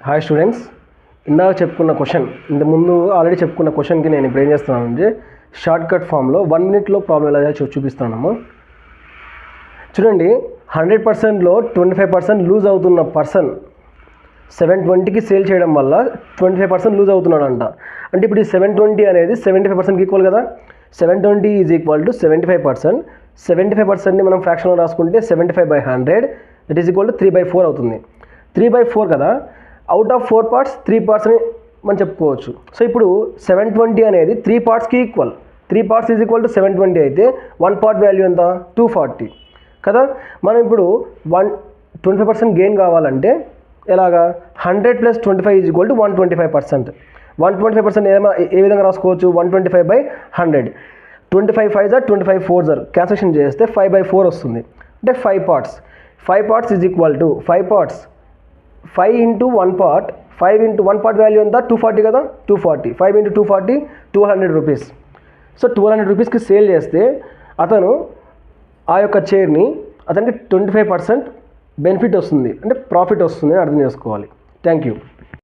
Hi students, ఇందాక చెప్పుకున్న question ఇంతకుముందు ఆల్రెడీ చెప్పుకున్న క్వశ్చన్కి నేను ఇప్పుడు ఏం చేస్తున్నానంటే షార్ట్ కట్ ఫామ్లో 1 minute ప్రాబ్లం ఎలా చూపిస్తున్నాము. చూడండి, 100%లో 25% లూజ్ అవుతున్న పర్సన్ 720కి సేల్ చేయడం వల్ల 25% లూజ్ అవుతున్నాడంట. అంటే ఇప్పుడు ఈ 720 అనేది 75%కి ఈక్వల్ కదా. 720 ఈజ్ ఈక్వల్ టు 75%. 75%ని మనం ఫ్రాక్షన్లో రాసుకుంటే 75/100 దట్ ఈజ్ ఈక్వల్ టు 3/4 అవుతుంది. 3/4 కదా. అవుట్ ఆఫ్ 4 parts 3 parts అని మనం చెప్పుకోవచ్చు. సో ఇప్పుడు 720 అనేది 3 partsకి equal. 3 parts is equal to 720 అయితే 1 part వాల్యూ ఎంత? 240 కదా. మనం ఇప్పుడు 25% గెయిన్ కావాలంటే ఎలాగా? 100 + 25 ఈజ్ ఈక్వల్ టు 125%. 125% ఏ విధంగా రాసుకోవచ్చు? 125/100. 25 5s 25 4s క్యాన్సిలేషన్ చేస్తే 5/4 వస్తుంది. అంటే 5 parts. 5 parts is equal to 5 parts 5 into 1 part. 5 into 1 part value ఎంత? 240 కదా. 240. 5 into 240 200 రూపీస్. సో 200 రూపీస్కి సేల్ చేస్తే అతను ఆ యొక్క చైర్ని అతనికి 25% బెనిఫిట్ వస్తుంది, అంటే ప్రాఫిట్ వస్తుంది అని అర్థం చేసుకోవాలి. Thank you.